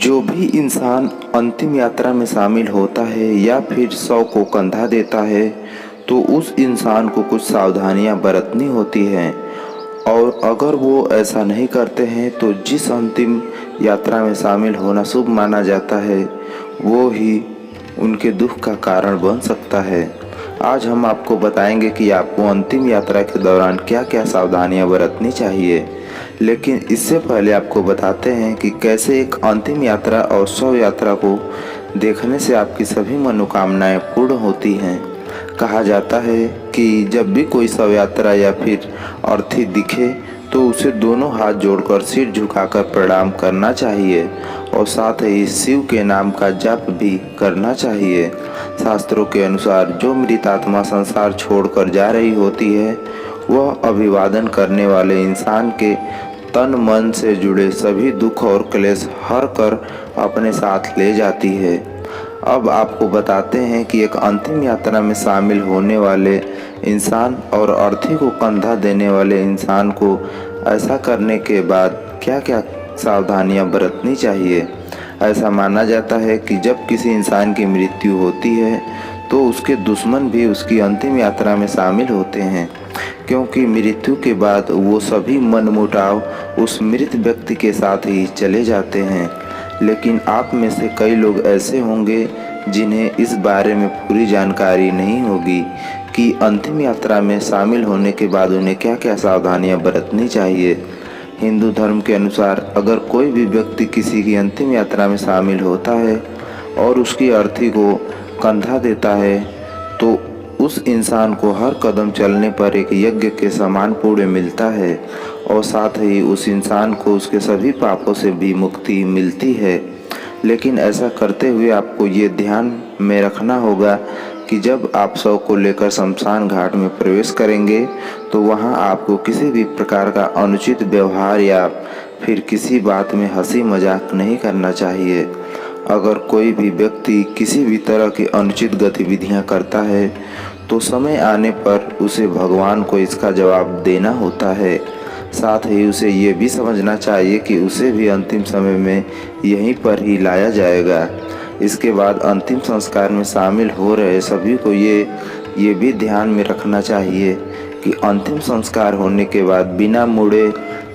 जो भी इंसान अंतिम यात्रा में शामिल होता है या फिर शव को कंधा देता है तो उस इंसान को कुछ सावधानियां बरतनी होती हैं, और अगर वो ऐसा नहीं करते हैं तो जिस अंतिम यात्रा में शामिल होना शुभ माना जाता है वो ही उनके दुख का कारण बन सकता है। आज हम आपको बताएंगे कि आपको अंतिम यात्रा के दौरान क्या क्या सावधानियां बरतनी चाहिए, लेकिन इससे पहले आपको बताते हैं कि कैसे एक अंतिम यात्रा और शव यात्रा को देखने से आपकी सभी मनोकामनाएं पूर्ण होती हैं। कहा जाता है कि जब भी कोई शव यात्रा या फिर अर्थी दिखे तो उसे दोनों हाथ जोड़कर सिर झुकाकर प्रणाम करना चाहिए और साथ ही शिव के नाम का जाप भी करना चाहिए। शास्त्रों के अनुसार जो मृत आत्मा संसार छोड़कर जा रही होती है वह अभिवादन करने वाले इंसान के तन मन से जुड़े सभी दुख और क्लेश हर कर अपने साथ ले जाती है। अब आपको बताते हैं कि एक अंतिम यात्रा में शामिल होने वाले इंसान और अर्थी को कंधा देने वाले इंसान को ऐसा करने के बाद क्या क्या सावधानियां बरतनी चाहिए। ऐसा माना जाता है कि जब किसी इंसान की मृत्यु होती है तो उसके दुश्मन भी उसकी अंतिम यात्रा में शामिल होते हैं, क्योंकि मृत्यु के बाद वो सभी मनमुटाव उस मृत व्यक्ति के साथ ही चले जाते हैं। लेकिन आप में से कई लोग ऐसे होंगे जिन्हें इस बारे में पूरी जानकारी नहीं होगी कि अंतिम यात्रा में शामिल होने के बाद उन्हें क्या क्या सावधानियां बरतनी चाहिए। हिंदू धर्म के अनुसार अगर कोई भी व्यक्ति किसी की अंतिम यात्रा में शामिल होता है और उसकी अर्थी को कंधा देता है तो उस इंसान को हर कदम चलने पर एक यज्ञ के समान पुण्य मिलता है और साथ ही उस इंसान को उसके सभी पापों से भी मुक्ति मिलती है। लेकिन ऐसा करते हुए आपको ये ध्यान में रखना होगा कि जब आप शव को लेकर शमशान घाट में प्रवेश करेंगे तो वहां आपको किसी भी प्रकार का अनुचित व्यवहार या फिर किसी बात में हंसी मजाक नहीं करना चाहिए। अगर कोई भी व्यक्ति किसी भी तरह की अनुचित गतिविधियां करता है तो समय आने पर उसे भगवान को इसका जवाब देना होता है। साथ ही उसे ये भी समझना चाहिए कि उसे भी अंतिम समय में यहीं पर ही लाया जाएगा। इसके बाद अंतिम संस्कार में शामिल हो रहे सभी को ये भी ध्यान में रखना चाहिए कि अंतिम संस्कार होने के बाद बिना मुड़े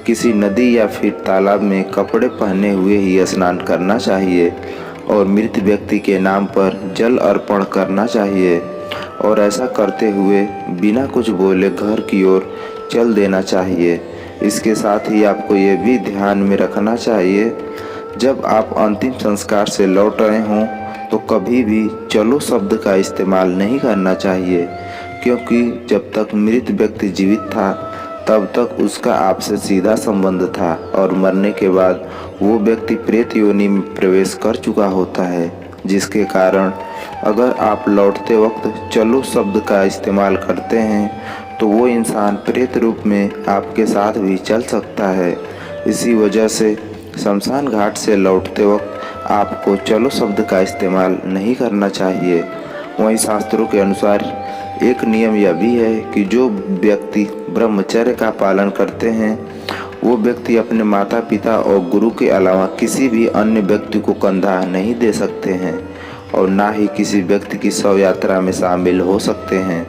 किसी नदी या फिर तालाब में कपड़े पहने हुए ही स्नान करना चाहिए और मृत व्यक्ति के नाम पर जल अर्पण करना चाहिए और ऐसा करते हुए बिना कुछ बोले घर की ओर चल देना चाहिए। इसके साथ ही आपको ये भी ध्यान में रखना चाहिए जब आप अंतिम संस्कार से लौट रहे हों तो कभी भी चलो शब्द का इस्तेमाल नहीं करना चाहिए, क्योंकि जब तक मृत व्यक्ति जीवित था तब तक उसका आपसे सीधा संबंध था और मरने के बाद वो व्यक्ति प्रेत योनि में प्रवेश कर चुका होता है, जिसके कारण अगर आप लौटते वक्त चलो शब्द का इस्तेमाल करते हैं तो वो इंसान प्रेत रूप में आपके साथ भी चल सकता है। इसी वजह से शमशान घाट से लौटते वक्त आपको चलो शब्द का इस्तेमाल नहीं करना चाहिए। वहीं शास्त्रों के अनुसार एक नियम यह भी है कि जो व्यक्ति ब्रह्मचर्य का पालन करते हैं वो व्यक्ति अपने माता पिता और गुरु के अलावा किसी भी अन्य व्यक्ति को कंधा नहीं दे सकते हैं और ना ही किसी व्यक्ति की शव यात्रा में शामिल हो सकते हैं।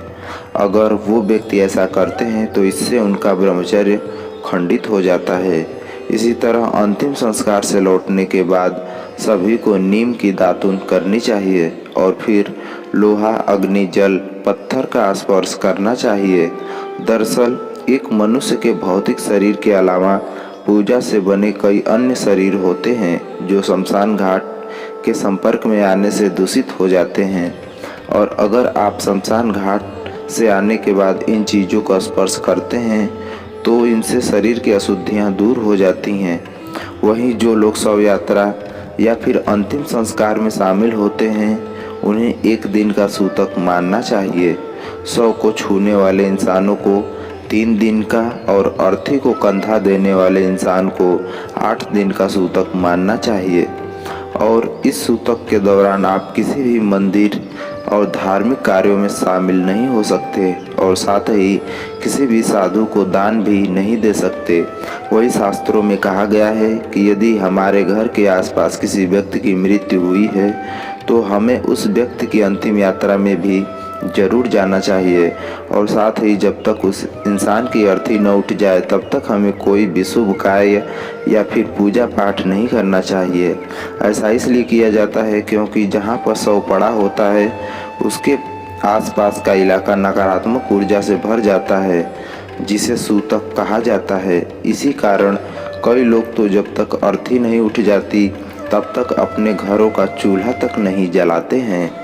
अगर वो व्यक्ति ऐसा करते हैं तो इससे उनका ब्रह्मचर्य खंडित हो जाता है। इसी तरह अंतिम संस्कार से लौटने के बाद सभी को नीम की दातुन करनी चाहिए और फिर लोहा अग्नि जल पत्थर का स्पर्श करना चाहिए। दरअसल एक मनुष्य के भौतिक शरीर के अलावा पूजा से बने कई अन्य शरीर होते हैं जो शमशान घाट के संपर्क में आने से दूषित हो जाते हैं, और अगर आप शमशान घाट से आने के बाद इन चीज़ों का स्पर्श करते हैं तो इनसे शरीर की अशुद्धियां दूर हो जाती हैं। वहीं जो लोग शव यात्रा या फिर अंतिम संस्कार में शामिल होते हैं उन्हें एक दिन का सूतक मानना चाहिए। शव को छूने वाले इंसानों को 3 दिन का और अर्थी को कंधा देने वाले इंसान को 8 दिन का सूतक मानना चाहिए। और इस सूतक के दौरान आप किसी भी मंदिर और धार्मिक कार्यों में शामिल नहीं हो सकते और साथ ही किसी भी साधु को दान भी नहीं दे सकते। वही शास्त्रों में कहा गया है कि यदि हमारे घर के आसपास किसी व्यक्ति की मृत्यु हुई है तो हमें उस व्यक्ति की अंतिम यात्रा में भी जरूर जाना चाहिए और साथ ही जब तक उस इंसान की अर्थी न उठ जाए तब तक हमें कोई भी शुभ कार्य या फिर पूजा पाठ नहीं करना चाहिए। ऐसा इसलिए किया जाता है क्योंकि जहाँ पर शव पड़ा होता है उसके आसपास का इलाका नकारात्मक ऊर्जा से भर जाता है जिसे सूतक कहा जाता है। इसी कारण कई लोग तो जब तक अर्थी नहीं उठ जाती तब तक अपने घरों का चूल्हा तक नहीं जलाते हैं।